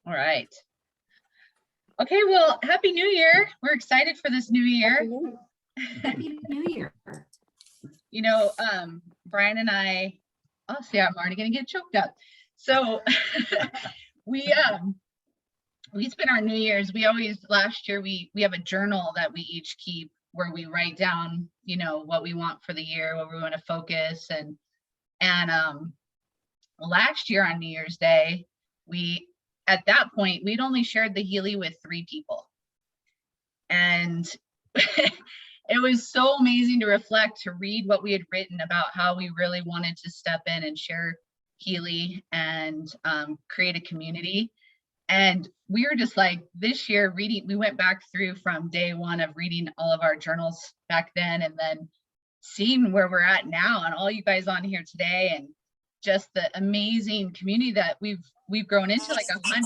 All right. Okay, well, Happy New Year. We're excited for this new year. Happy New Year. You know, Brian and I, oh, see, I'm already gonna get choked up. So we spent our New Year's. We always, last year, we have a journal that we each keep where we write down, you know, what we want for the year, what we want to focus. And last year on New Year's Day, at that point, we'd only shared the Healy with 3 people. And it was so amazing to reflect, to read what we had written about how we really wanted to step in and share Healy and create a community. And we were just like, this year reading, we went back through from day one of reading all of our journals back then, and then seeing where we're at now and all you guys on here today, and just the amazing community that we've grown into. Like I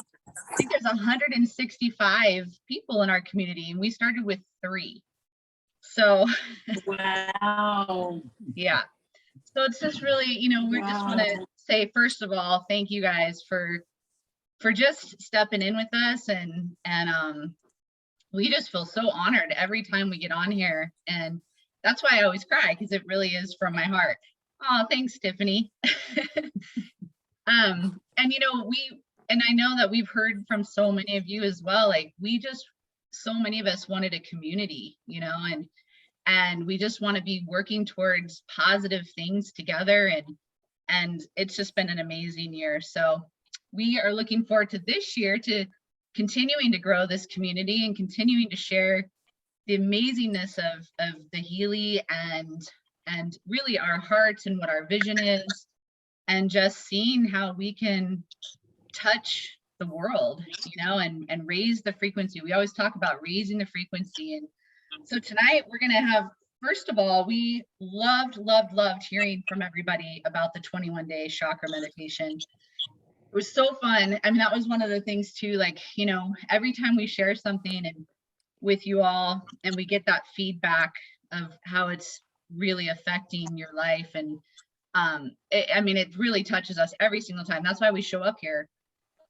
think there's 165 people in our community, and we started with 3. So wow. Yeah. So it's just really, you know, we just want to say, first of all, thank you guys for just stepping in with us, and we just feel so honored every time we get on here, and that's why I always cry, because it really is from my heart. Oh, thanks, Tiffany. And you know, I know that we've heard from so many of you as well, like so many of us wanted a community, you know, and we just want to be working towards positive things together, and it's just been an amazing year. So we are looking forward to this year, to continuing to grow this community and continuing to share the amazingness of the Healy, and really our hearts and what our vision is, and just seeing how we can touch the world, you know, and raise the frequency. We always talk about raising the frequency. And so tonight we're going to have, first of all, we loved hearing from everybody about the 21-day chakra meditation. It was so fun. I mean, that was one of the things too, like, you know, every time we share something and with you all, and we get that feedback of how it's really affecting your life. And I mean, it really touches us every single time. That's why we show up here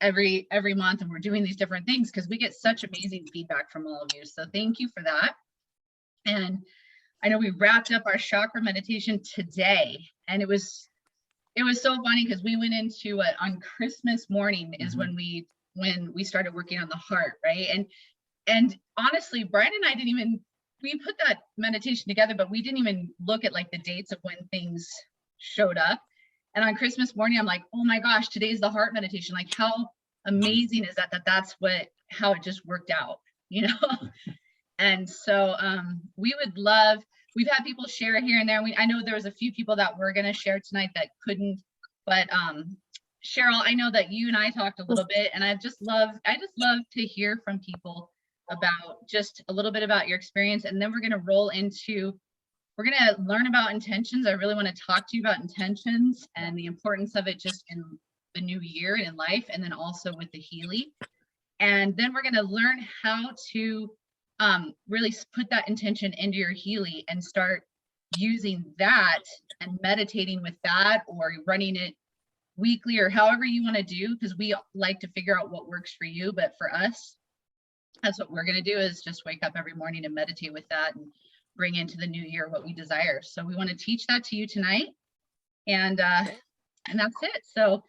every month, and we're doing these different things, because we get such amazing feedback from all of you. So thank you for that. And I know we wrapped up our chakra meditation today, and it was so funny, because we went into it on Christmas morning is when we started working on the heart, right? And honestly, Brian and I we put that meditation together, but we didn't even look at like the dates of when things showed up. And on Christmas morning, I'm like, oh my gosh, today's the heart meditation. Like, how amazing is that's how it just worked out, you know? And so we've had people share here and there. I know there was a few people that were going to share tonight that couldn't, but Cheryl, I know that you and I talked a little bit, and I just love to hear from people about just a little bit about your experience. And then we're going to learn about intentions. I really want to talk to you about intentions and the importance of it just in the new year and in life, and then also with the Healy. And then we're going to learn how to really put that intention into your Healy and start using that and meditating with that, or running it weekly, or however you want to do, because we like to figure out what works for you. But for us, that's what we're going to do, is just wake up every morning and meditate with that, and bring into the new year what we desire. So we want to teach that to you tonight, and that's it. So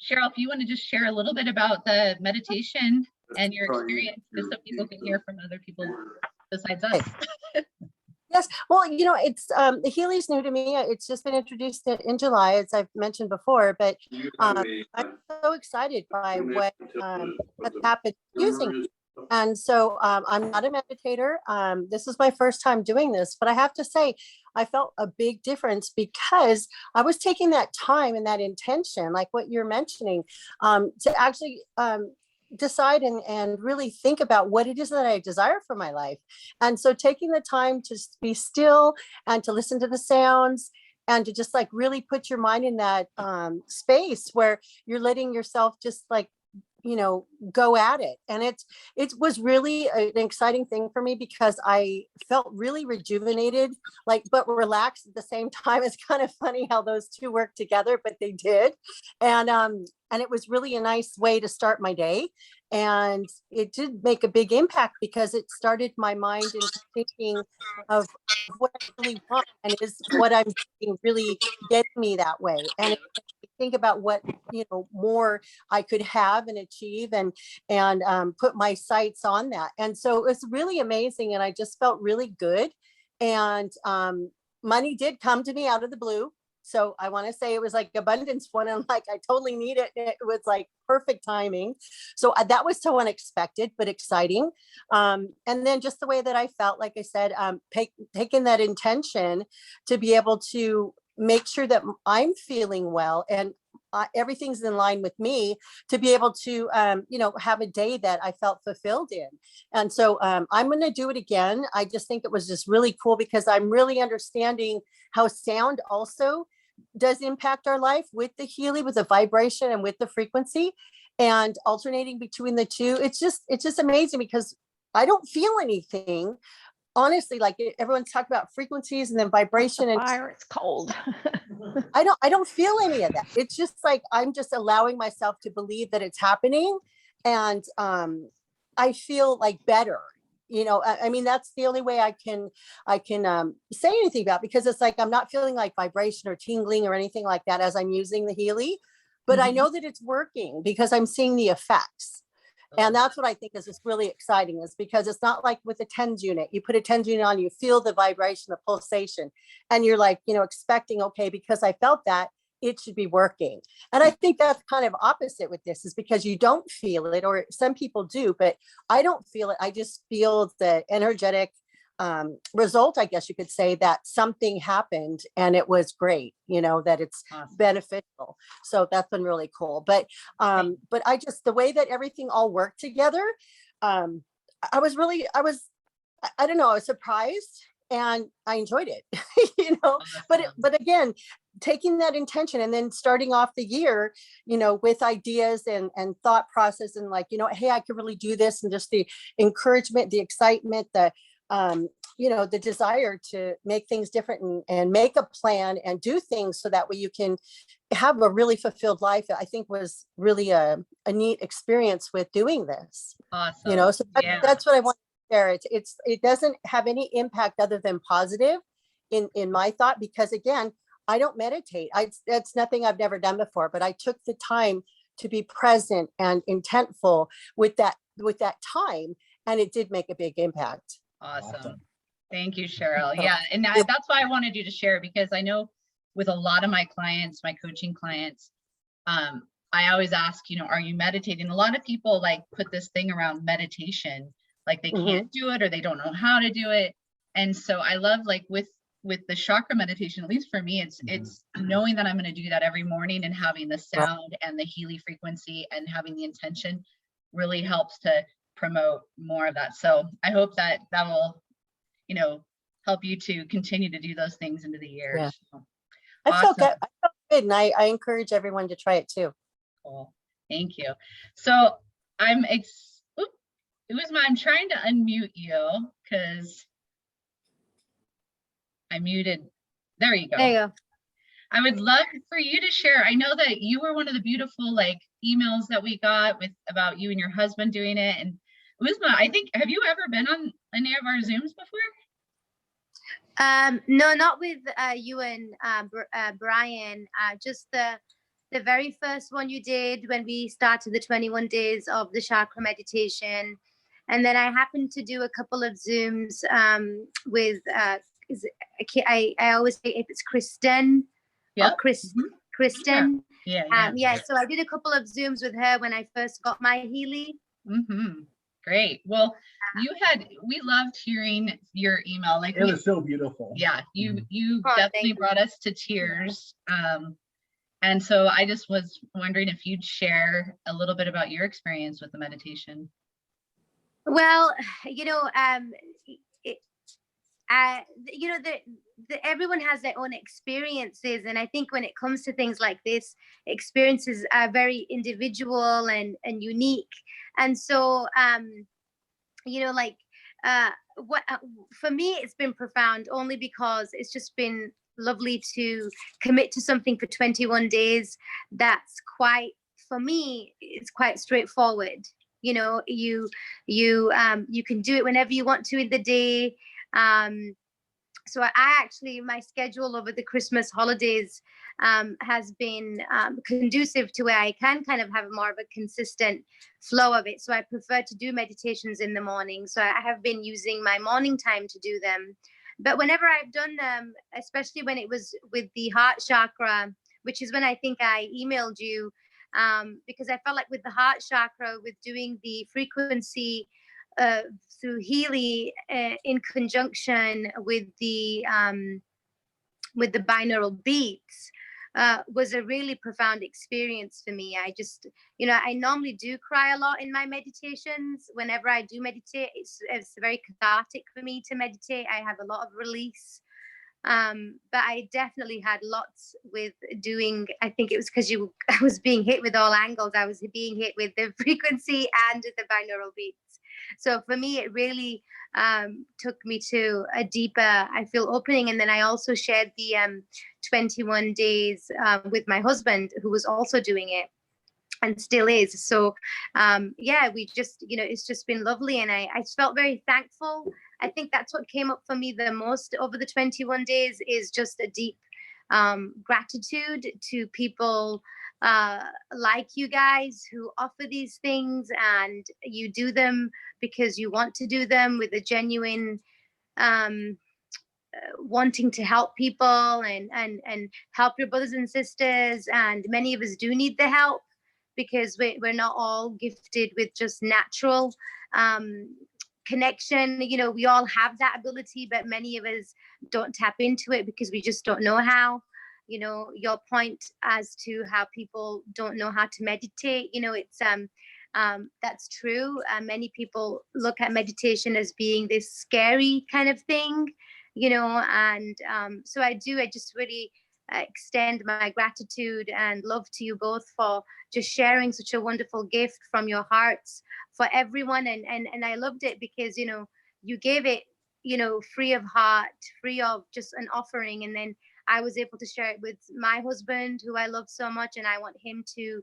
Cheryl, if you want to just share a little bit about the meditation and your experience, just so people can hear from other people besides us. Yes, well, you know, it's the Healy's new to me. It's just been introduced in July, as I've mentioned before, but I'm so excited by what has happened using it. And so I'm not a meditator. This is my first time doing this, but I have to say, I felt a big difference, because I was taking that time and that intention, like what you're mentioning, to actually decide and really think about what it is that I desire for my life. And so taking the time to be still and to listen to the sounds, and to just like really put your mind in that space where you're letting yourself just like, you know, go at it. And it was really an exciting thing for me, because I felt really rejuvenated, like, but relaxed at the same time. It's kind of funny how those two work together, but they did. And it was really a nice way to start my day. And it did make a big impact because it started my mind into thinking of what I really want, and is what I'm doing really getting me that way. And it made me think about what, more I could have and achieve, and put my sights on that. And so it was really amazing, and I just felt really good. And money did come to me out of the blue. So I want to say it was like abundance one. And like, I totally need it. It was like perfect timing. So that was so unexpected, but exciting. And then just the way that I felt, like I said, taking that intention to be able to make sure that I'm feeling well and everything's in line with me, to be able to, have a day that I felt fulfilled in. And so I'm going to do it again. I just think it was just really cool because I'm really understanding how sound also does impact our life with the Healy, with the vibration and with the frequency, and alternating between the two. It's just amazing because I don't feel anything. Honestly, like everyone's talking about frequencies and then vibration, and Fire, it's cold. I don't feel any of that. It's just like I'm just allowing myself to believe that it's happening, and I feel like better. I mean, that's the only way I can say anything about, because it's like I'm not feeling like vibration or tingling or anything like that as I'm using the Healy, but I know that it's working because I'm seeing the effects. And that's what I think is really exciting, is because it's not like with a TENS unit. You put a TENS unit on, you feel the vibration, the pulsation, and you're like, expecting, okay, because I felt that, it should be working. And I think that's kind of opposite with this, is because you don't feel it, or some people do, but I don't feel it. I just feel the energetic result, I guess you could say, that something happened and it was great, that it's beneficial. So that's been really cool. But I just, the way that everything all worked together, I don't know, I was surprised and I enjoyed it, but again, taking that intention and then starting off the year, with ideas and thought process, and like, hey, I could really do this, and just the encouragement, the excitement, the the desire to make things different and make a plan and do things so that way you can have a really fulfilled life, I think was really a neat experience with doing this. Awesome. So that's what I want to share. It doesn't have any impact other than positive in my thought, because again, I don't meditate. That's nothing I've never done before, but I took the time to be present and intentful with that time, and it did make a big impact. Awesome. Thank you, Cheryl. Yeah. And that's why I wanted you to share, because I know with a lot of my clients, my coaching clients, I always ask, are you meditating? A lot of people like put this thing around meditation, like they can't do it or they don't know how to do it. And so I love, like with the chakra meditation, at least for me, it's knowing that I'm going to do that every morning, and having the sound and the Healy frequency and having the intention really helps to promote more of that. So I hope that will, help you to continue to do those things into the year. Yeah. So, I felt good, and I encourage everyone to try it too. Cool. Thank you. So I'm trying to unmute you because I muted. There you go. There you go. I would love for you to share. I know that you were one of the beautiful emails that we got about you and your husband doing it. And Uzma, I think, have you ever been on any of our Zooms before? No, not with you and Brian. Just the very first one you did when we started the 21 days of the chakra meditation. And then I happened to do a couple of Zooms with, I always say if it's Kristen. Yeah. Kristen. Yeah. So I did a couple of Zooms with her when I first got my Healy. Great. Well, we loved hearing your email. It was so beautiful. Yeah, you definitely brought us to tears. And so I just was wondering if you'd share a little bit about your experience with the meditation. Well, everyone has their own experiences, and I think when it comes to things like this, experiences are very individual and unique. And so for me, it's been profound only because it's just been lovely to commit to something for 21 days that's quite, for me, it's quite straightforward. You know, you can do it whenever you want to in the day. So I actually, my schedule over the Christmas holidays has been conducive to where I can kind of have more of a consistent flow of it. So I prefer to do meditations in the morning. So I have been using my morning time to do them. But whenever I've done them, especially when it was with the heart chakra, which is when I think I emailed you, because I felt like with the heart chakra, with doing the frequency through Healy in conjunction with the binaural beats was a really profound experience for me. I just, you know, I normally do cry a lot in my meditations. Whenever I do meditate, it's very cathartic for me to meditate. I have a lot of release. But I definitely had lots with doing, I think it was because I was being hit with all angles. I was being hit with the frequency and the binaural beats. So for me, it really took me to a deeper, I feel, opening. And then I also shared the 21 days with my husband, who was also doing it and still is. So yeah, we just, you know, it's just been lovely. And I felt very thankful. I think that's what came up for me the most over the 21 days is just a deep gratitude to people like you guys who offer these things, and you do them because you want to do them with a genuine wanting to help people and help your brothers and sisters. And many of us do need the help because we're not all gifted with just natural connection. You know, we all have that ability, but many of us don't tap into it because we just don't know how. You know, your point as to how people don't know how to meditate, you know, it's that's true. Many people look at meditation as being this scary kind of thing, you know, and so I just really extend my gratitude and love to you both for just sharing such a wonderful gift from your hearts for everyone. And I loved it because, you know, you gave it, you know, free of heart, free of just an offering. And then I was able to share it with my husband, who I love so much, and I want him to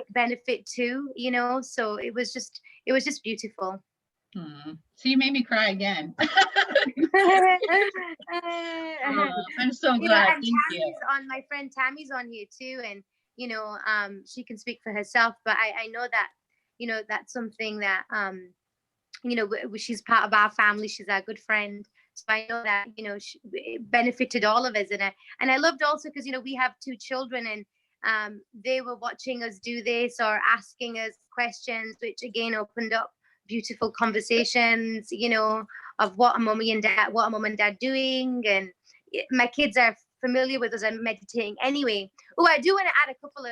benefit too, you know. So it was just beautiful. So you made me cry again. I'm so glad. You know, and Thank you. my friend Tammy's on here too, and you know, she can speak for herself, but I know that, you know, that's something that you know, she's part of our family. She's our good friend. So I know that, you know, it benefited all of us. And I loved also because, you know, we have 2 children, and they were watching us do this or asking us questions, which again opened up beautiful conversations, you know, of what are mom and dad doing. And my kids are familiar with us and meditating anyway. Oh, I do want to add a couple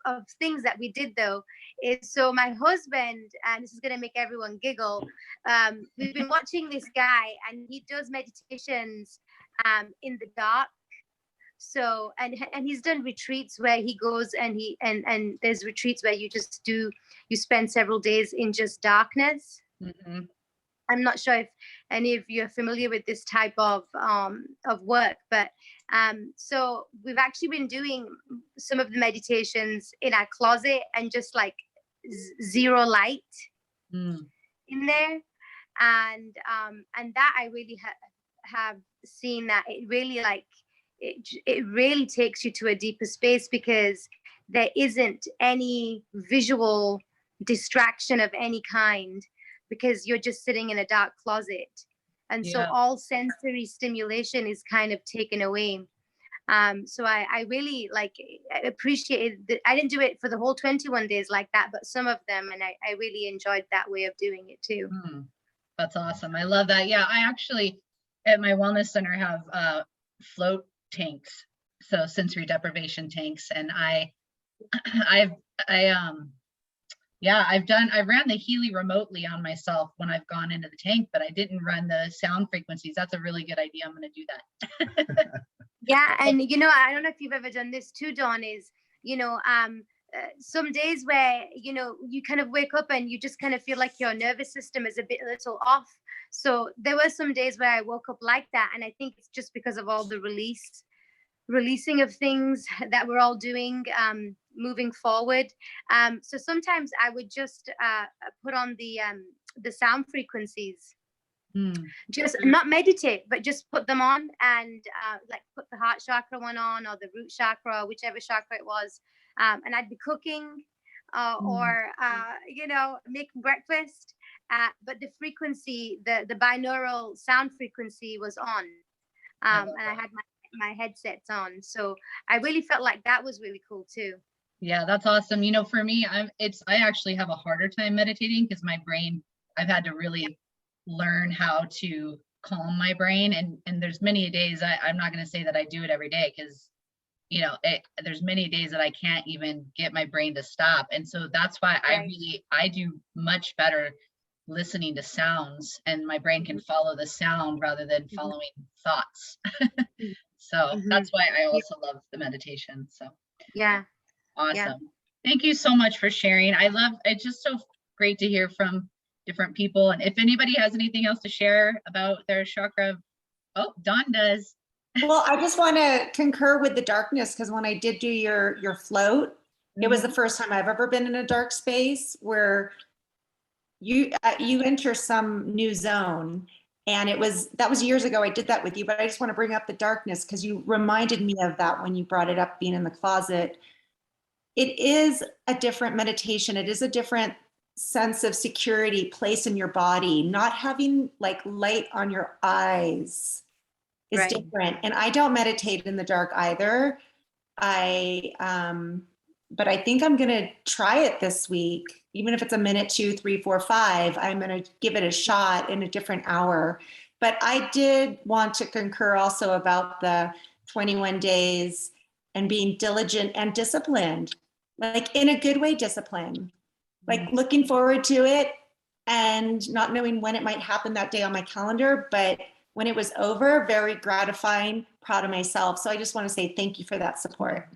of things that we did though. Is so my husband, and this is going to make everyone giggle, we've been watching this guy, and he does meditations in the dark. So and he's done retreats where he goes and there's retreats where you spend several days in just darkness. Mm-hmm. I'm not sure if any of you are familiar with this type of work, but so we've actually been doing some of the meditations in our closet and just like zero light in there, and that I really have seen that it really like it really takes you to a deeper space because there isn't any visual distraction of any kind, because you're just sitting in a dark closet. And so all sensory stimulation is kind of taken away. So I really appreciated that. I didn't do it for the whole 21 days like that, but some of them, and I really enjoyed that way of doing it too. That's awesome. I love that. Yeah, I actually at my wellness center have float tanks, so sensory deprivation tanks, and I ran the Healy remotely on myself when I've gone into the tank, but I didn't run the sound frequencies. That's a really good idea. I'm going to do that. Yeah. And, you know, I don't know if you've ever done this too, Dawn, is, you know, some days where, you know, you kind of wake up and you just kind of feel like your nervous system is a little off. So there were some days where I woke up like that. And I think it's just because of all the releasing of things that we're all doing, moving forward. So sometimes I would just put on the sound frequencies, just not meditate, but just put them on, and like put the heart chakra one on, or the root chakra, whichever chakra it was. And I'd be cooking or making breakfast. But the frequency, the binaural sound frequency was on. And I had my headsets on. So I really felt like that was really cool too. Yeah, that's awesome. For me, I actually have a harder time meditating because my brain, I've had to really learn how to calm my brain. And there's many days, I'm not going to say that I do it every day, because there's many days that I can't even get my brain to stop. And so that's why I do much better listening to sounds, and my brain can follow the sound rather than following thoughts. So that's why I also love the meditation. So yeah, awesome. Thank you so much for sharing. It's just so great to hear from different people. And if anybody has anything else to share about their chakra, Dawn does. Well, I just want to concur with the darkness, because when I did do your float, it was the first time I've ever been in a dark space where you enter some new zone. And that was years ago. I did that with you, but I just want to bring up the darkness because you reminded me of that when you brought it up, being in the closet. It is a different meditation. It is a different sense of security, place in your body. Not having like light on your eyes is different. And I don't meditate in the dark either. But I think I'm going to try it this week. Even if it's a minute, 2, 3, 4, 5, I'm going to give it a shot in a different hour. But I did want to concur also about the 21 days and being diligent and disciplined, like in a good way, discipline, like looking forward to it and not knowing when it might happen that day on my calendar. But when it was over, very gratifying, proud of myself. So I just want to say thank you for that support.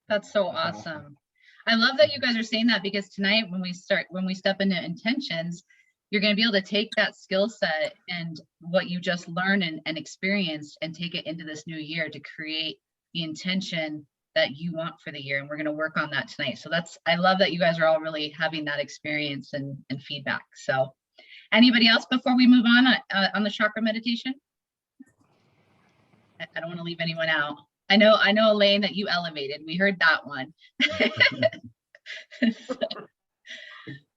That's so awesome. I love that you guys are saying that, because tonight when we step into intentions, you're going to be able to take that skill set and what you just learned and experienced and take it into this new year to create the intention that you want for the year. And we're going to work on that tonight. So I love that you guys are all really having that experience and feedback. So anybody else before we move on the chakra meditation? I don't want to leave anyone out. I know, Elaine, that you elevated. We heard that one.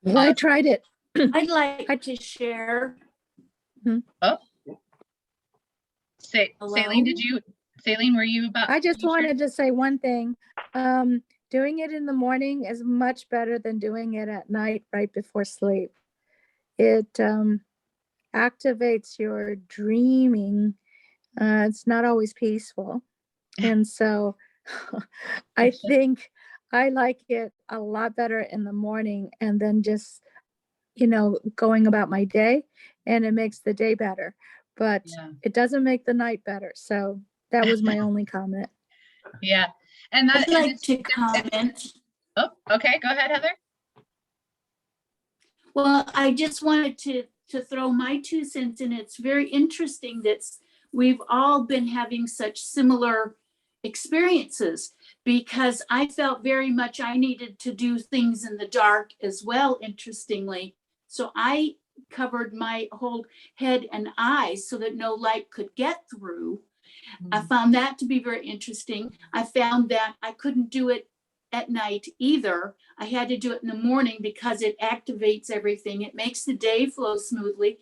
Well, I tried it. I'd like to share. Oh, Hello? Saline, were you about? I just wanted to say one thing. Doing it in the morning is much better than doing it at night right before sleep. It activates your dreaming. It's not always peaceful. And so I think I like it a lot better in the morning, and then just, going about my day, and it makes the day better, but it doesn't make the night better. So that was my only comment. Yeah. And I'd like to comment. Oh, okay. Go ahead, Heather. Well, I just wanted to throw my 2 cents in. It's very interesting that we've all been having such similar experiences, because I felt very much I needed to do things in the dark as well, interestingly. So I covered my whole head and eyes so that no light could get through. I found that to be very interesting. I found that I couldn't do it at night either. I had to do it in the morning because it activates everything. It makes the day flow smoothly,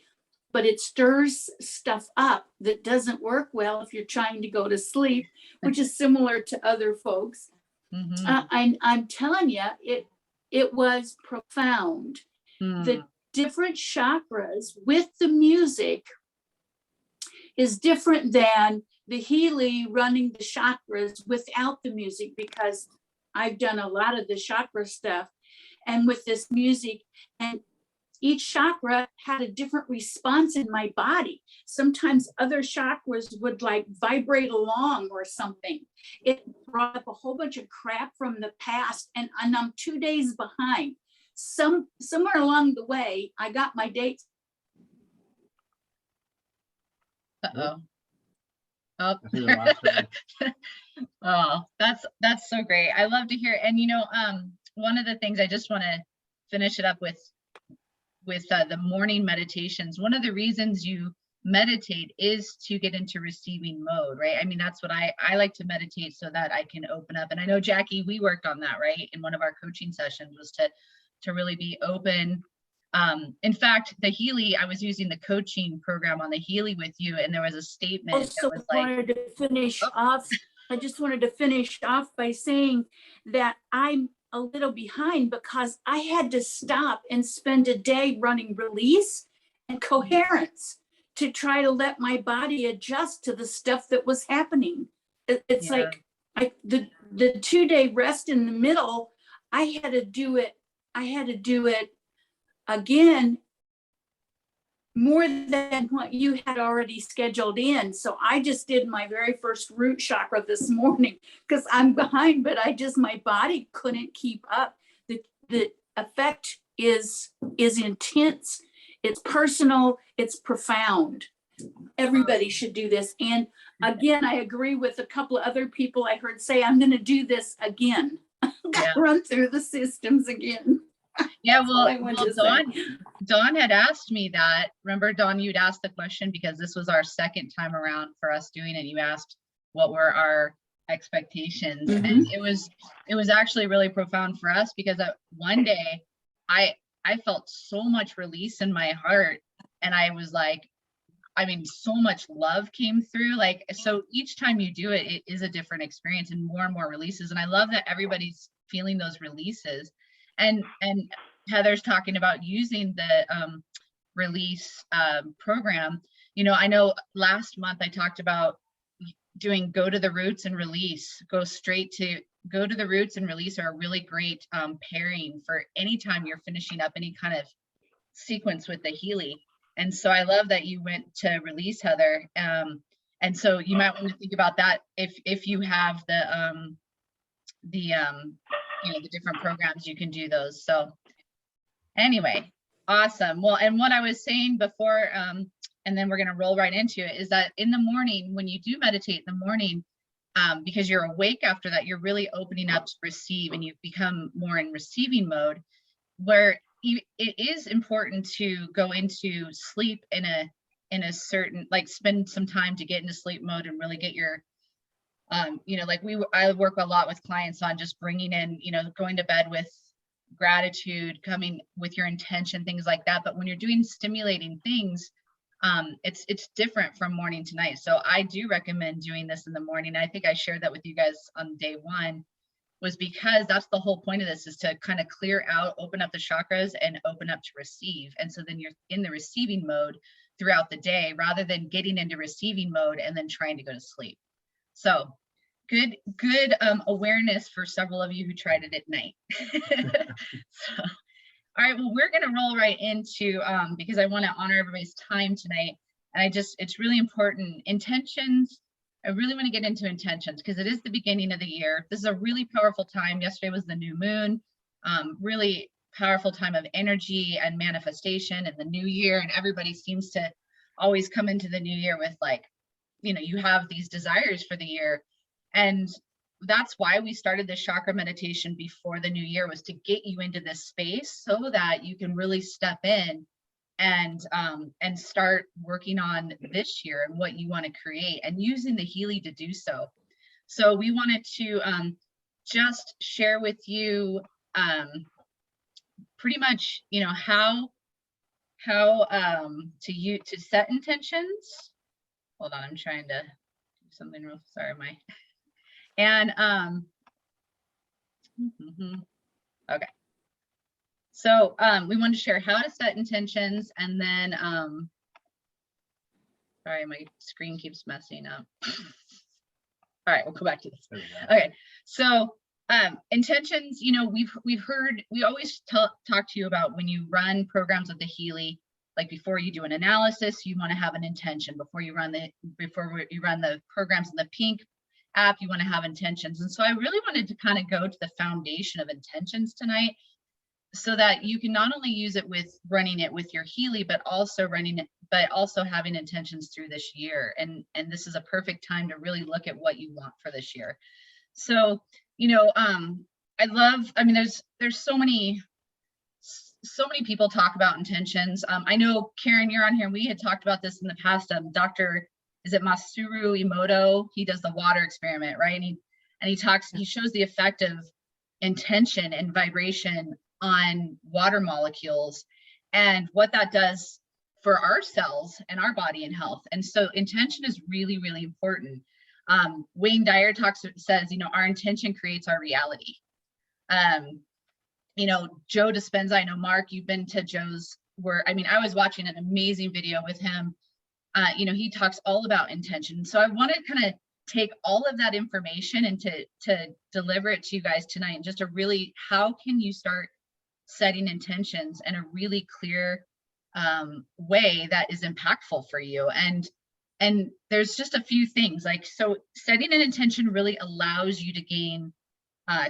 but it stirs stuff up that doesn't work well if you're trying to go to sleep, which is similar to other folks. I'm telling you, it was profound. The different chakras with the music is different than the Healy running the chakras without the music, because I've done a lot of the chakra stuff, and with this music, and each chakra had a different response in my body. Sometimes other chakras would like vibrate along or something. It brought up a whole bunch of crap from the past, and I'm 2 days behind. Somewhere along the way, I got my dates. Uh-oh. Oh. I think the last one. Oh, that's so great. I love to hear. And one of the things I just want to finish it up with the morning meditations. One of the reasons you meditate is to get into receiving mode, right? I mean, that's what I like to meditate so that I can open up. And I know, Jackie, we worked on that, right? In one of our coaching sessions was to really be open. In fact, the Healy, I was using the coaching program on the Healy with you, and there was a statement Also that was like, wanted to finish oh. off. I just wanted to finish off by saying that I'm a little behind because I had to stop and spend a day running release and coherence to try to let my body adjust to the stuff that was happening. It's Yeah. like the 2-day rest in the middle, I had to do it again more than what you had already scheduled in. So I just did my very first root chakra this morning because I'm behind, but my body couldn't keep up. The effect is intense. It's personal. It's profound. Everybody should do this. And again, I agree with a couple of other people I heard say, I'm going to do this again. Yeah. Run through the systems again. Yeah, well, Dawn had asked me that. Remember, Dawn, you'd asked the question because this was our second time around for us doing it. You asked what were our expectations, and it was actually really profound for us because one day I felt so much release in my heart, and I was like, I mean, so much love came through. Like, so each time you do it, it is a different experience and more releases. And I love that everybody's feeling those releases. And Heather's talking about using the release program. I know last month I talked about doing go to the roots and release. Go to the roots and release are a really great pairing for anytime you're finishing up any kind of sequence with the Healy. And so I love that you went to release, Heather. And so you might want to think about that if you have the different programs, you can do those. So anyway, awesome. Well, and what I was saying before, and then we're going to roll right into it, is that in the morning, when you do meditate in the morning, because you're awake after that, you're really opening up to receive, and you become more in receiving mode, where it is important to go into sleep in a certain, like, spend some time to get into sleep mode and really get your I work a lot with clients on just bringing in, going to bed with gratitude, coming with your intention, things like that. But when you're doing stimulating things, it's different from morning to night. So I do recommend doing this in the morning. I think I shared that with you guys on day one, was because that's the whole point of this, is to kind of clear out, open up the chakras and open up to receive. And so then you're in the receiving mode throughout the day, rather than getting into receiving mode and then trying to go to sleep. So good awareness for several of you who tried it at night. So, all right, well, we're going to roll right into, because I want to honor everybody's time tonight. And it's really important. Intentions, I really want to get into intentions because it is the beginning of the year. This is a really powerful time. Yesterday was the new moon, really powerful time of energy and manifestation and the new year. And everybody seems to always come into the new year with, like, you have these desires for the year. And that's why we started the chakra meditation before the new year, was to get you into this space so that you can really step in and start working on this year and what you want to create, and using the Healy to do so. So we wanted to just share with you pretty much, how to set intentions. Hold on, I'm trying to do something real. Sorry, okay. So we wanted to share how to set intentions, and then sorry, my screen keeps messing up. All right, we'll go back to this. Okay, so intentions, we've heard, we always talk to you about when you run programs with the Healy, like before you do an analysis, you want to have an intention. Before you run the programs in the pink app, you want to have intentions. And so I really wanted to kind of go to the foundation of intentions tonight. so that you can not only use it with running it with your Healy, but also having intentions through this year. And this is a perfect time to really look at what you want for this year. So, I mean, there's so many people talk about intentions. I know, Karen, you're on here, and we had talked about this in the past. Is it Masaru Emoto? He does the water experiment, right? And he shows the effect of intention and vibration on water molecules and what that does for our cells and our body and health. And so intention is really, really important. Wayne Dyer says, our intention creates our reality. Joe Dispenza, I know, Mark, you've been to Joe's I was watching an amazing video with him. He talks all about intention. So I want to kind of take all of that information and to deliver it to you guys tonight, and just how can you start setting intentions in a really clear way that is impactful for you. And there's just a few things, so setting an intention really allows you to gain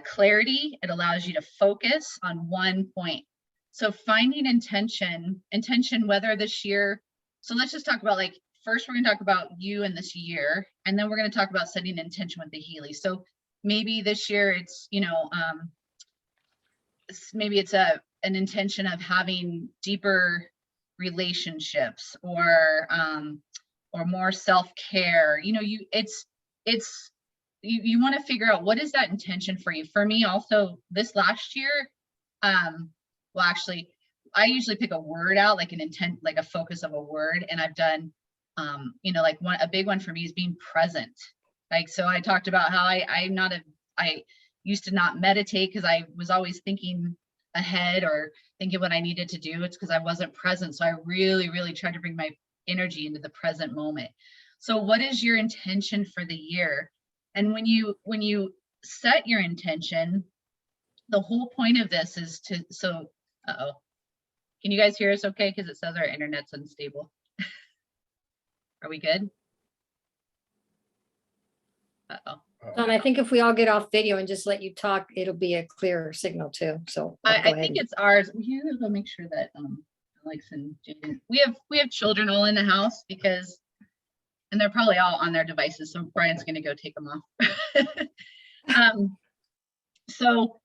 clarity. It allows you to focus on one point. So finding intention, whether this year, so let's just talk about, first we're going to talk about you and this year, and then we're going to talk about setting intention with the Healy. So maybe this year it's, maybe it's an intention of having deeper relationships or more self-care. You want to figure out what is that intention for you. For me also, this last year, actually, I usually pick a word out, like an intent, like a focus of a word. And I've done, a big one for me is being present. So I talked about how I used to not meditate because I was always thinking ahead or thinking what I needed to do. It's because I wasn't present. So I really, really tried to bring my energy into the present moment. So what is your intention for the year? And when you set your intention, the whole point of this is can you guys hear us okay? Because it says our internet's unstable. Are we good? And I think if we all get off video and just let you talk, it'll be a clearer signal too. So I think it's ours. We'll make sure that Alex and Jaden, we have children all in the house and they're probably all on their devices. So Brian's going to go take them off. So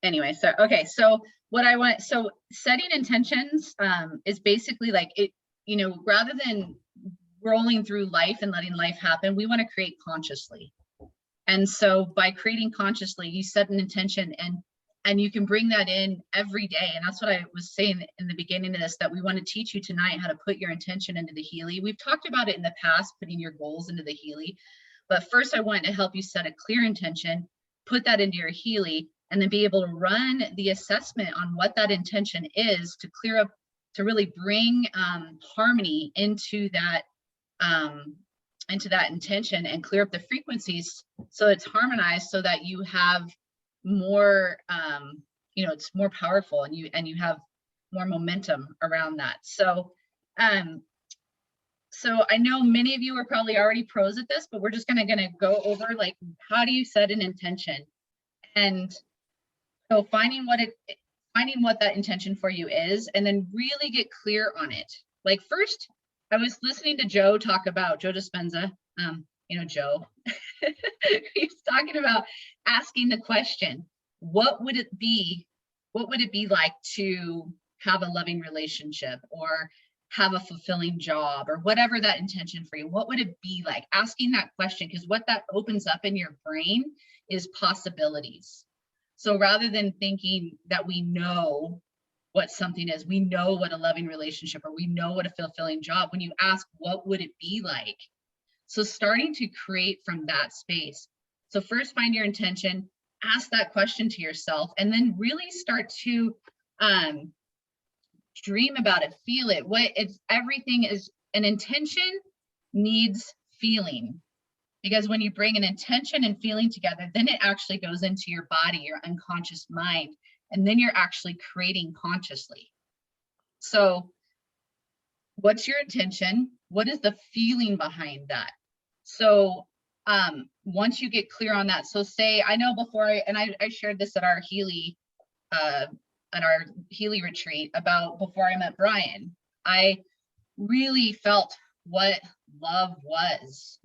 anyway, so setting intentions is basically rather than rolling through life and letting life happen, we want to create consciously. And so by creating consciously, you set an intention and you can bring that in every day. And that's what I was saying in the beginning of this, that we want to teach you tonight how to put your intention into the Healy. We've talked about it in the past, putting your goals into the Healy. But first I want to help you set a clear intention, put that into your Healy, and then be able to run the assessment on what that intention is to clear up, to really bring harmony into that intention and clear up the frequencies so it's harmonized, so that you have more it's more powerful and you have more momentum around that. So I know many of you are probably already pros at this, but we're just gonna go over how do you set an intention. And so finding what that intention for you is, and then really get clear on it. First, I was listening to Joe Dispenza, Joe. He's talking about asking the question, what would it be like to have a loving relationship or have a fulfilling job or whatever that intention for you? What would it be like? Asking that question, because what that opens up in your brain is possibilities. So rather than thinking that we know what something is, we know what a loving relationship, or we know what a fulfilling job, when you ask, what would it be like? So starting to create from that space. So first find your intention, ask that question to yourself, and then really start to dream about it, feel it. Everything is an intention needs feeling. Because when you bring an intention and feeling together, then it actually goes into your body, your unconscious mind, and then you're actually creating consciously. So what's your intention? What is the feeling behind that? So once you get clear on that, so say, I know before I shared this at our Healy retreat about before I met Brian, I really felt what love was.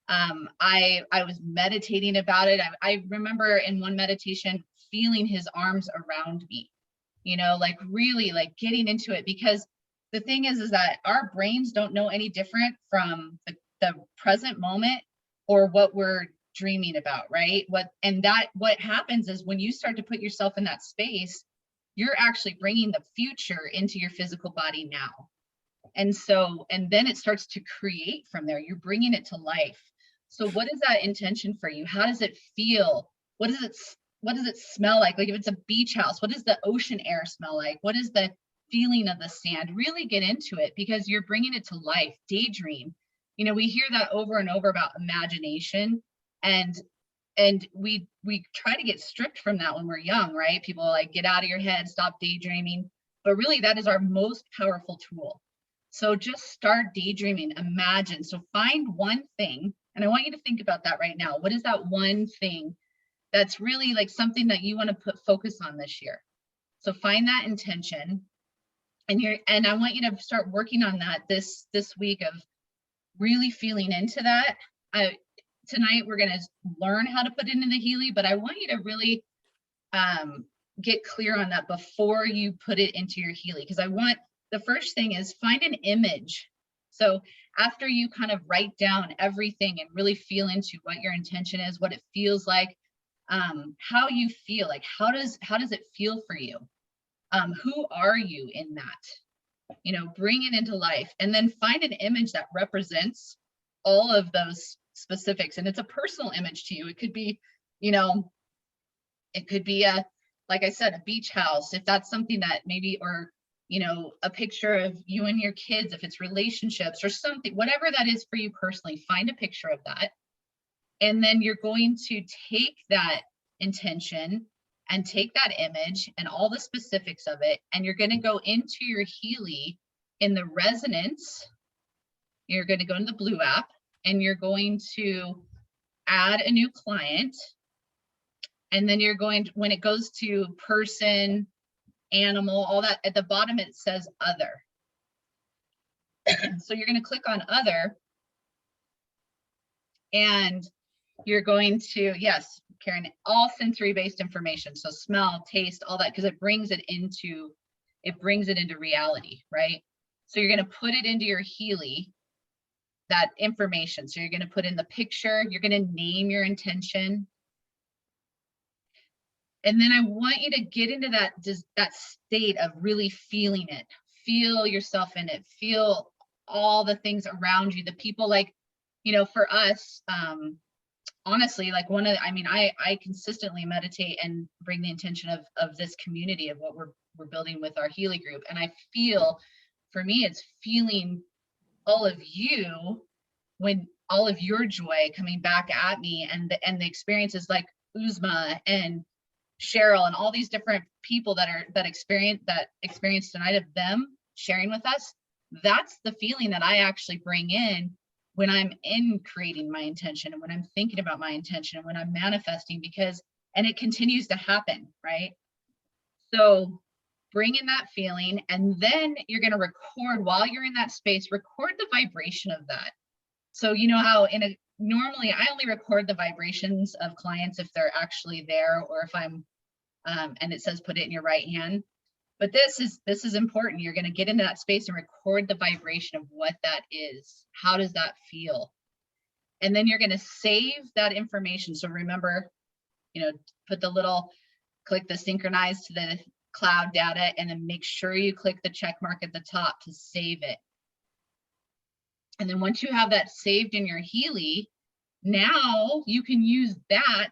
I was meditating about it. I remember in one meditation feeling his arms around me, you know, like really like getting into it, because the thing is that our brains don't know any different from the present moment or what we're dreaming about, right? What happens is when you start to put yourself in that space, you're actually bringing the future into your physical body now. And then it starts to create from there. You're bringing it to life. So what is that intention for you? How does it feel? What does it smell like? Like if it's a beach house, what does the ocean air smell like? What is the feeling of the sand? Really get into it, because you're bringing it to life. Daydream. You know, we hear that over and over about imagination, and we try to get stripped from that when we're young, right? People are like, get out of your head, stop daydreaming. But really, that is our most powerful tool. So just start daydreaming, imagine. So find one thing, and I want you to think about that right now. What is that one thing that's really like something that you want to put focus on this year? So find that intention, and I want you to start working on that this week of really feeling into that. Tonight we're going to learn how to put it into the Healy, but I want you to really get clear on that before you put it into your Healy, because the first thing is find an image. So after you kind of write down everything and really feel into what your intention is, what it feels like, how you feel, like how does it feel for you? Who are you in that? You know, bring it into life, and then find an image that represents all of those specifics. And it's a personal image to you. It could be, you know, it could be like I said, a beach house, if that's something that maybe, or, you know, a picture of you and your kids, if it's relationships or something, whatever that is for you personally, find a picture of that. And then you're going to take that intention and take that image and all the specifics of it, and you're going to go into your Healy in the resonance. You're going to go into the Blue app, and you're going to add a new client. And then you're going to, when it goes to person, animal, all that, at the bottom it says other. So you're going to click on other, and you're going to, yes, Karen, all sensory based information. So smell, taste, all that, because it brings it into reality, right? So you're going to put it into your Healy, that information. So you're going to put in the picture, you're going to name your intention. And then I want you to get into that state of really feeling it. Feel yourself in it. Feel all the things around you, the people, like, you know, for us, honestly, like I consistently meditate and bring the intention of this community, of what we're building with our Healy group. And I feel, for me, it's feeling all of you, when all of your joy coming back at me, and the experiences like Uzma and Cheryl and all these different people that experience tonight, of them sharing with us. That's the feeling that I actually bring in when I'm in creating my intention, and when I'm thinking about my intention, and when I'm manifesting, and it continues to happen, right? So bring in that feeling, and then you're going to record, while you're in that space, record the vibration of that. So you know how normally I only record the vibrations of clients if they're actually there, or if I'm, and it says put it in your right hand. But this is important. You're going to get into that space and record the vibration of what that is. How does that feel? And then you're going to save that information. So remember, you know, click the synchronize to the cloud data, and then make sure you click the check mark at the top to save it. And then once you have that saved in your Healy, now you can use that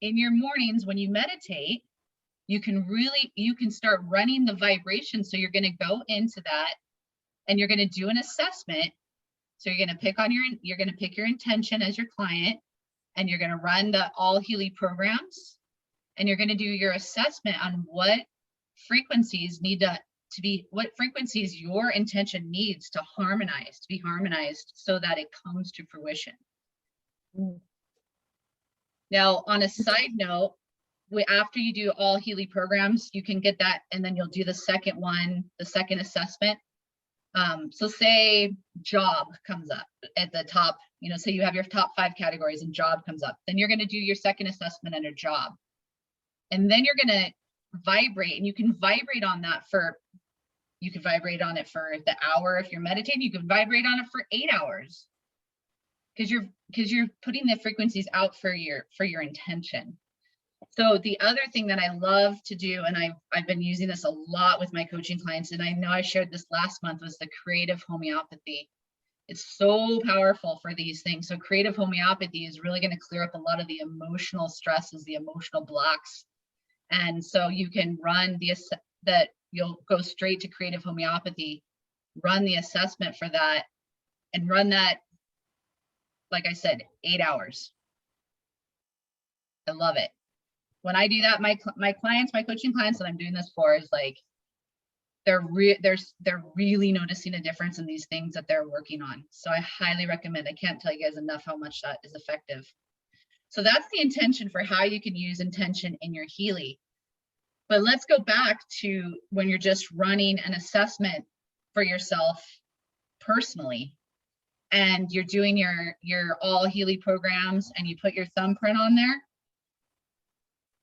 in your mornings when you meditate. You can start running the vibration. So you're going to go into that, and you're going to do an assessment. So you're going to pick your intention as your client, and you're going to run the all Healy programs, and you're going to do your assessment on what frequencies what frequencies your intention needs to be harmonized so that it comes to fruition. Now, on a side note, after you do all Healy programs, you can get that, and then you'll do the second one, the second assessment. So say job comes up at the top, you know, say you have your top 5 categories and job comes up, then you're going to do your second assessment under job. And then you're going to vibrate, and you can vibrate on that you can vibrate on it for the hour. If you're meditating, you can vibrate on it for 8 hours. Because you're putting the frequencies out for your intention. So the other thing that I love to do, and I've been using this a lot with my coaching clients, and I know I shared this last month, was the creative homeopathy. It's so powerful for these things. So creative homeopathy is really going to clear up a lot of the emotional stresses, the emotional blocks. And so you can run you'll go straight to creative homeopathy, run the assessment for that, and run that, like I said, 8 hours. I love it. When I do that, my clients, my coaching clients that I'm doing this for, is like, they're really noticing a difference in these things that they're working on. So I highly recommend. I can't tell you guys enough how much that is effective. So that's the intention for how you can use intention in your Healy. But let's go back to when you're just running an assessment for yourself personally, and you're doing your all Healy programs, and you put your thumbprint on there.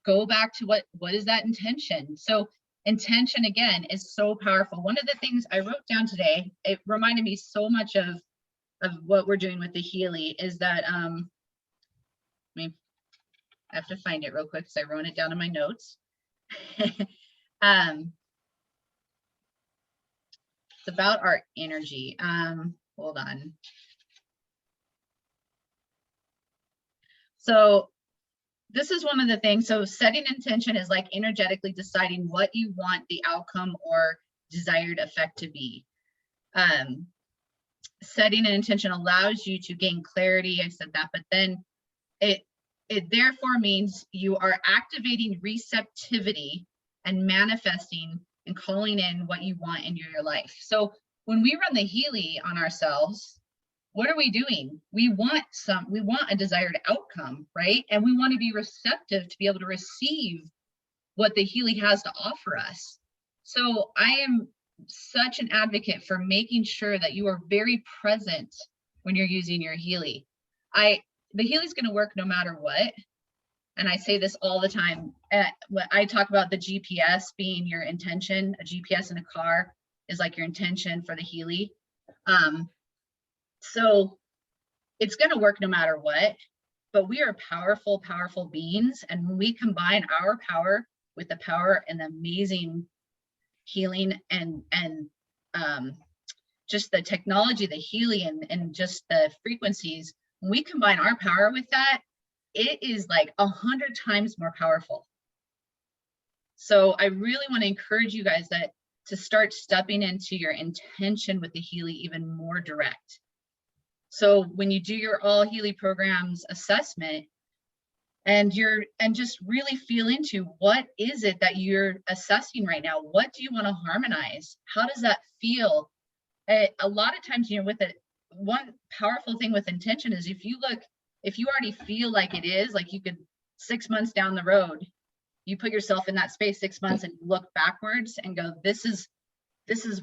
Go back to what is that intention? So intention, again, is so powerful. One of the things I wrote down today, it reminded me so much of what we're doing with the Healy, is that I have to find it real quick because I wrote it down in my notes. It's about our energy. Hold on. So this is one of the things. So setting intention is like energetically deciding what you want the outcome or desired effect to be. Setting an intention allows you to gain clarity. I said that, but then it therefore means you are activating receptivity and manifesting and calling in what you want in your life. So when we run the Healy on ourselves, what are we doing? We want a desired outcome, right? And we want to be receptive to be able to receive what the Healy has to offer us. So I am such an advocate for making sure that you are very present when you're using your Healy. The Healy's going to work no matter what. And I say this all the time. When I talk about the GPS being your intention, a GPS in a car is like your intention for the Healy. So it's going to work no matter what, but we are powerful, powerful beings. And when we combine our power with the power and the amazing healing and just the technology, the Healy, and just the frequencies, when we combine our power with that, it is like 100 times more powerful. So I really want to encourage you guys to start stepping into your intention with the Healy even more direct. So when you do your all Healy programs assessment, and just really feel into what is it that you're assessing right now? What do you want to harmonize? How does that feel? A lot of times, with one powerful thing with intention is if you already feel like it is, like you could 6 months down the road, you put yourself in that space 6 months and look backwards and go, this is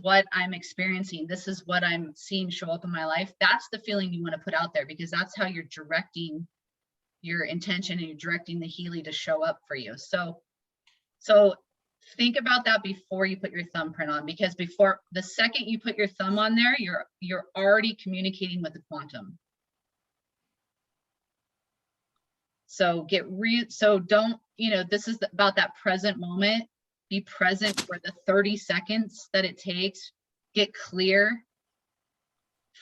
what I'm experiencing. This is what I'm seeing show up in my life. That's the feeling you want to put out there, because that's how you're directing your intention and you're directing the Healy to show up for you. So think about that before you put your thumbprint on, because before the second you put your thumb on there, you're already communicating with the quantum. So don't, this is about that present moment. Be present for the 30 seconds that it takes. Get clear.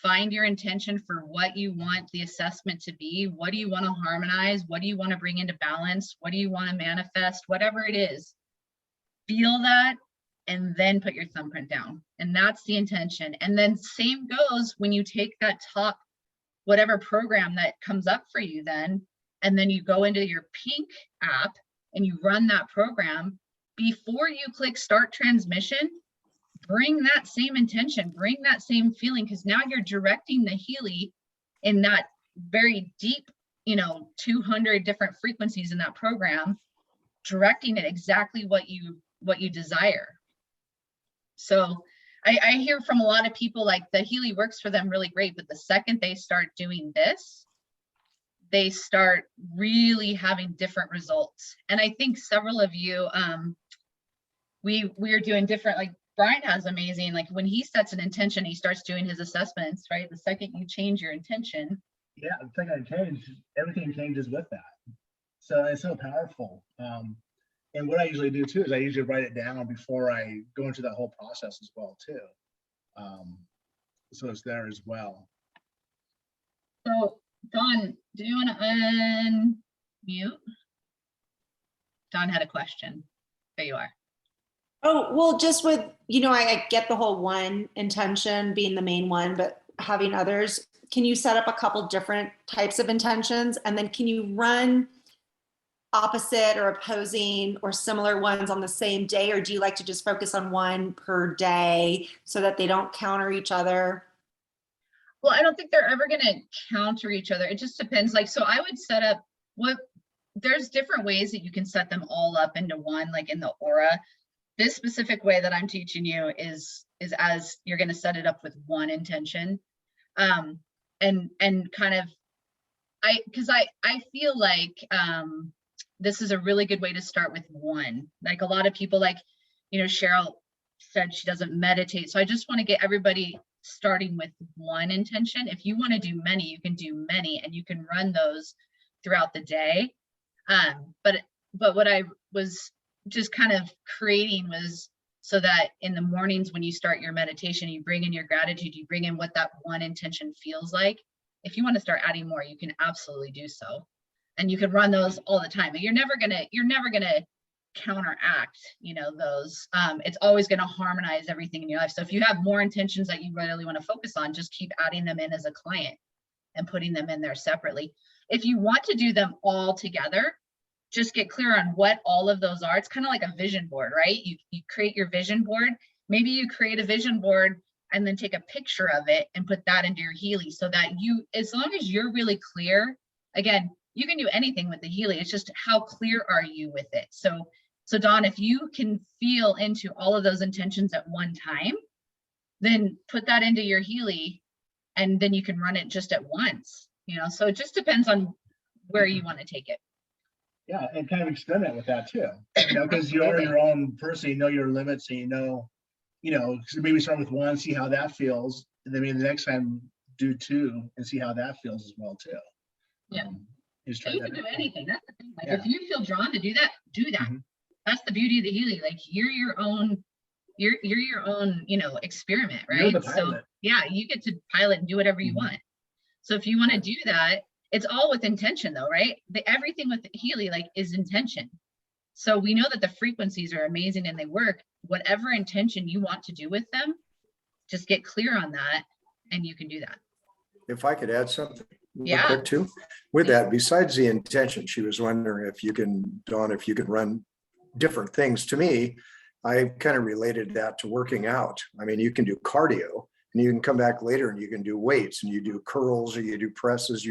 Find your intention for what you want the assessment to be. What do you want to harmonize? What do you want to bring into balance? What do you want to manifest? Whatever it is, feel that, and then put your thumbprint down. And that's the intention. And then same goes when you take that top, whatever program that comes up for you then, and then you go into your pink app and you run that program. Before you click start transmission, bring that same intention, bring that same feeling, because now you're directing the Healy in that very deep 200 different frequencies in that program, directing it exactly what you desire. So I hear from a lot of people like the Healy works for them really great, but the second they start doing this, they start really having different results. And I think several of you, we're doing different, like Brian has amazing, like when he sets an intention, he starts doing his assessments, right? The second you change your intention. Yeah, the second I change, everything changes with that. So it's so powerful. And what I usually do too is I usually write it down before I go into that whole process as well too. So it's there as well. So Dawn, do you want to unmute? Dawn had a question. There you are. Oh, well, just with, I get the whole one intention being the main one, but having others, can you set up a couple different types of intentions? And then can you run opposite or opposing or similar ones on the same day? Or do you like to just focus on one per day so that they don't counter each other? Well, I don't think they're ever going to counter each other. It just depends. Like, so I would set up there's different ways that you can set them all up into one, like in the aura. This specific way that I'm teaching you is as you're going to set it up with one intention. And kind of, because I feel like this is a really good way to start with one. Like a lot of people, like, Cheryl said she doesn't meditate. So I just want to get everybody starting with one intention. If you want to do many, you can do many, and you can run those throughout the day. But what I was just kind of creating was so that in the mornings when you start your meditation, you bring in your gratitude, you bring in what that one intention feels like. If you want to start adding more, you can absolutely do so. And you can run those all the time. You're never gonna counteract, those. It's always gonna harmonize everything in your life. So if you have more intentions that you really want to focus on, just keep adding them in as a client and putting them in there separately. If you want to do them all together, just get clear on what all of those are. It's kind of like a vision board, right? You create your vision board. Maybe you create a vision board and then take a picture of it and put that into your Healy, so that as long as you're really clear, again, you can do anything with the Healy. It's just how clear are you with it? So Dawn, if you can feel into all of those intentions at one time, then put that into your Healy, and then you can run it just at once, so it just depends on where you want to take it. Yeah, and kind of experiment with that too, because you're your own person, your limits, and so maybe start with one, see how that feels, and then maybe the next time do two and see how that feels as well too. Yeah. Just So try you that can do out. anything. That's the thing. Like, Yeah. if you feel drawn to do that, do that. Mhm. That's the beauty of the Healy. Like, you're your own, experiment, right? You're the So pilot. yeah, you get to pilot and do whatever you Mhm. want. So if you want to do that, it's all with intention though, right? Everything with the Healy, like, is intention. So we know that the frequencies are amazing and they work. Whatever intention you want to do with them, just get clear on that and you can do that. If I could add something real Yeah. quick too, with that, besides the intention, she was wondering if you can, Dawn, if you could run different things. To me, I kind of related that to working out. I mean, you can do cardio and you can come back later and you can do weights and you do curls or you do presses.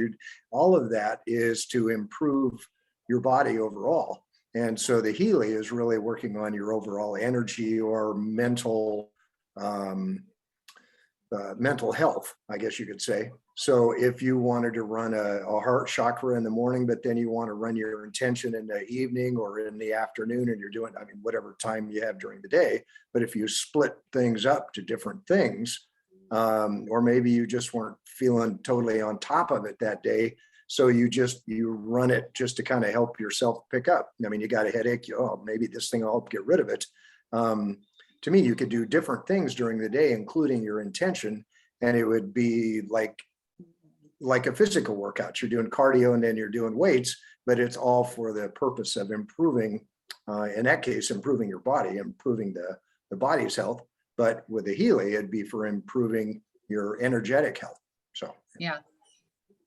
All of that is to improve your body overall. And so the Healy is really working on your overall energy or mental health, I guess you could say. So if you wanted to run a heart chakra in the morning, but then you want to run your intention in the evening or in the afternoon, and you're doing, whatever time you have during the day. But if you split things up to different things, or maybe you just weren't feeling totally on top of it that day, so you run it just to kind of help yourself pick up. You got a headache, maybe this thing will help get rid of it. To me, you could do different things during the day, including your intention, and it would be like a physical workout. You're doing cardio and then you're doing weights, but it's all for the purpose of improving, in that case, improving your body, improving the body's health. But with the Healy, it'd be for improving your energetic health. So Yeah,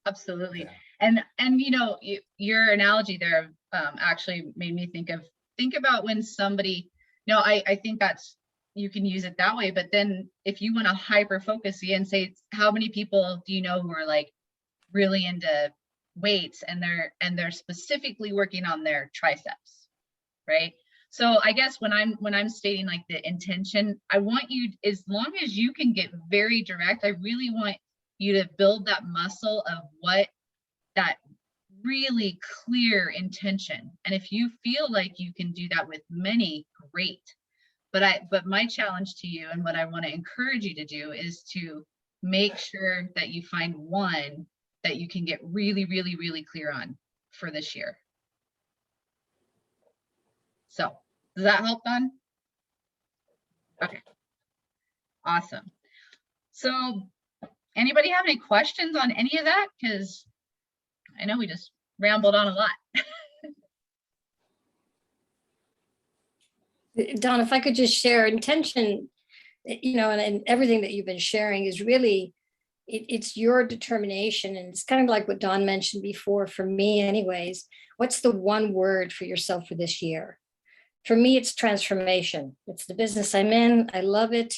absolutely. Yeah. And your analogy there actually made me think about when somebody, I think you can use it that way. But then if you want to hyper focus and say, how many people do you know who are like really into weights and they're specifically working on their triceps, right? So I guess when I'm stating like the intention, I want you, as long as you can get very direct, I really want you to build that muscle of what that really clear intention. And if you feel like you can do that with many, great. But my challenge to you and what I want to encourage you to do is to make sure that you find one that you can get really, really, really clear on for this year. So does that help, Don? Okay, awesome. So anybody have any questions on any of that? Because I know we just rambled on a lot. Don, if I could just share intention, you know, and everything that you've been sharing is really, it's your determination. And it's kind of like what Don mentioned before, for me anyways, what's the one word for yourself for this year? For me, it's transformation. It's the business I'm in. I love it.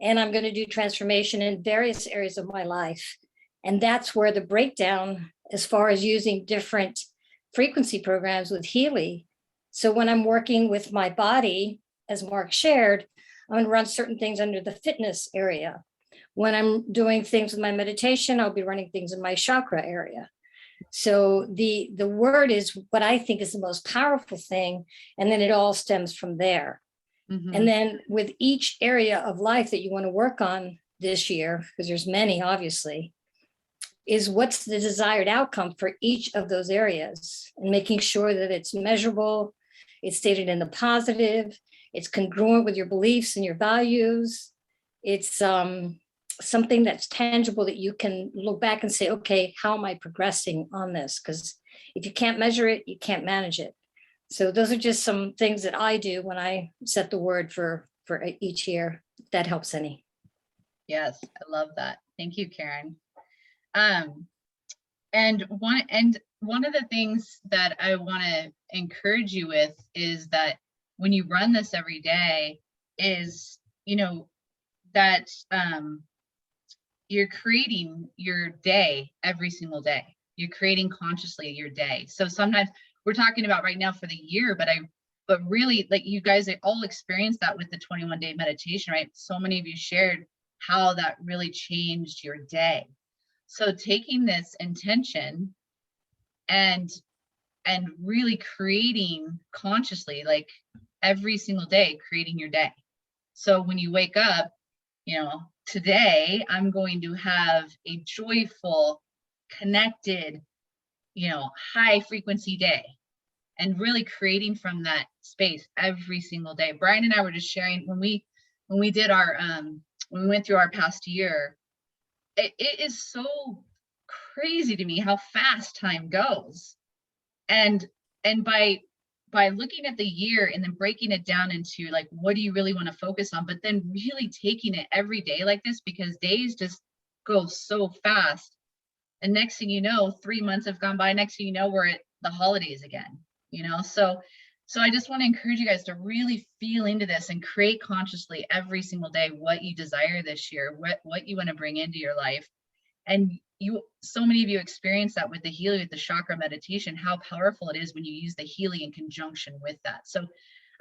And I'm going to do transformation in various areas of my life. And that's where the breakdown, as far as using different frequency programs with Healy. So when I'm working with my body, as Mark shared, I'm going to run certain things under the fitness area. When I'm doing things with my meditation, I'll be running things in my chakra area. So the word is what I think is the most powerful thing. And then it all stems from there. Mm-hmm. And then with each area of life that you want to work on this year, because there's many, obviously, is what's the desired outcome for each of those areas, and making sure that it's measurable, it's stated in the positive, it's congruent with your beliefs and your values. It's something that's tangible that you can look back and say, okay, how am I progressing on this? Because if you can't measure it, you can't manage it. So those are just some things that I do when I set the word for each year. If that helps any. Yes, I love that. Thank you, Karen. And one of the things that I want to encourage you with is that when you run this every day is, you know, that you're creating your day every single day. You're creating consciously your day. So sometimes we're talking about right now for the year, but really, like, you guys all experienced that with the 21-day meditation, right? So many of you shared how that really changed your day. So taking this intention and really creating consciously, like every single day, creating your day. So when you wake up, you know, today I'm going to have a joyful, connected, you know, high frequency day, and really creating from that space every single day. Brian and I were just sharing when we did our when we went through our past year, it is so crazy to me how fast time goes. And by looking at the year and then breaking it down into like, what do you really want to focus on, but then really taking it every day like this, because days just go so fast. And next thing you know, 3 months have gone by. Next thing you know, we're at the holidays again, you know? So I just want to encourage you guys to really feel into this and create consciously every single day what you desire this year, what you want to bring into your life. And so many of you experience that with the Healy, with the chakra meditation, how powerful it is when you use the Healy in conjunction with that. So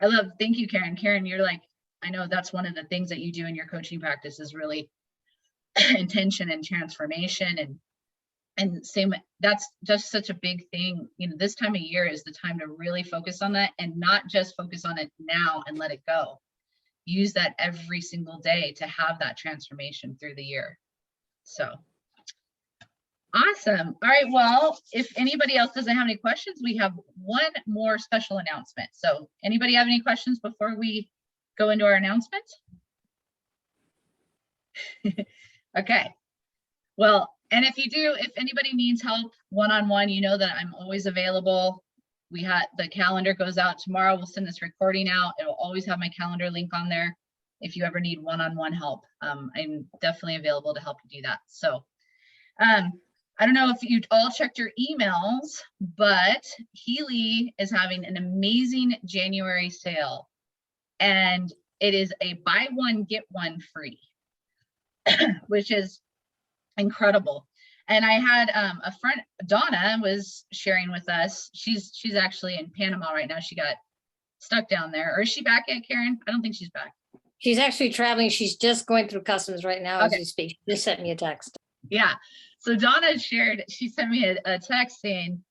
thank you, Karen. Karen, you're like, I know that's one of the things that you do in your coaching practice is really intention and transformation, and same, that's just such a big thing. You know, this time of year is the time to really focus on that, and not just focus on it now and let it go. Use that every single day to have that transformation through the year. So awesome. All right, well, if anybody else doesn't have any questions, we have one more special announcement. So anybody have any questions before we go into our announcement? Okay, well, and if you do, if anybody needs help one-on-one, you know that I'm always available. The calendar goes out tomorrow. We'll send this recording out. It'll always have my calendar link on there. If you ever need one-on-one help, I'm definitely available to help you do that. So I don't know if you all checked your emails, but Healy is having an amazing January sale, and it is a buy one, get one free, which is incredible. And I had a friend, Donna, was sharing with us. She's actually in Panama right now. She got stuck down there. Or is she back yet, Karen? I don't think she's back. She's actually traveling. She's just going through customs right now as Okay. we speak. She just sent me a text. Yeah. So Donna shared, she sent me a text saying,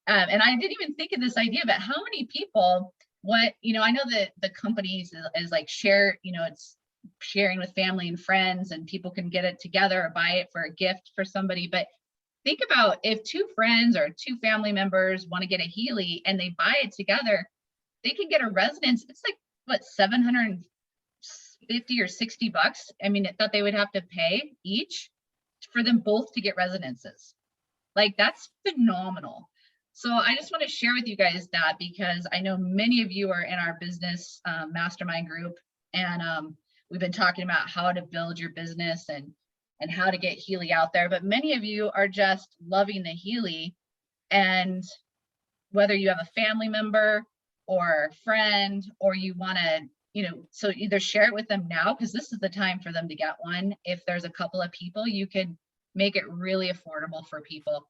and I didn't even think of this idea, but how many people, what, you know, I know that the companies is like share, you know, it's sharing with family and friends, and people can get it together or buy it for a gift for somebody. But think about if two friends or two family members want to get a Healy and they buy it together, they can get a resonance. It's like what, 750 or 60 bucks. I mean, that they would have to pay each for them both to get resonances. Like, that's phenomenal. So I just want to share with you guys that, because I know many of you are in our business mastermind group, and we've been talking about how to build your business and how to get Healy out there. But many of you are just loving the Healy, and whether you have a family member or a friend, or you want to, you know, so either share it with them now, because this is the time for them to get one. If there's a couple of people, you could make it really affordable for people.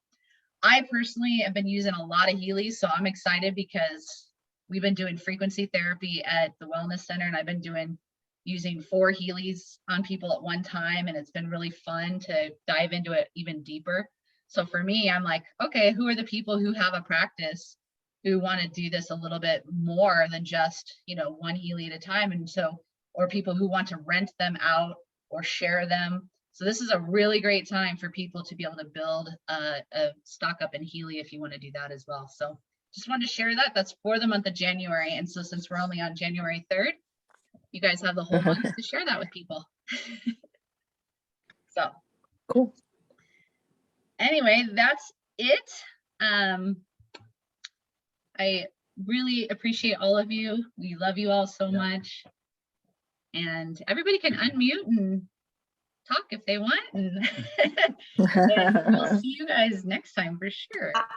I personally have been using a lot of Healys, so I'm excited because we've been doing frequency therapy at the wellness center, and I've been using 4 Healys on people at one time, and it's been really fun to dive into it even deeper. So for me, I'm like, okay, who are the people who have a practice who want to do this a little bit more than just, you know, 1 Healy at a time? And so, or people who want to rent them out or share them. So this is a really great time for people to be able to build a stock up in Healy if you want to do that as well. So just wanted to share that. That's for the month of January. And so since we're only on January 3rd, you guys have the whole month to share that with people. So Cool. Anyway, that's it. I really appreciate all of you. We love you all so much. And everybody can unmute and talk if they want. And we'll see you guys next time for sure.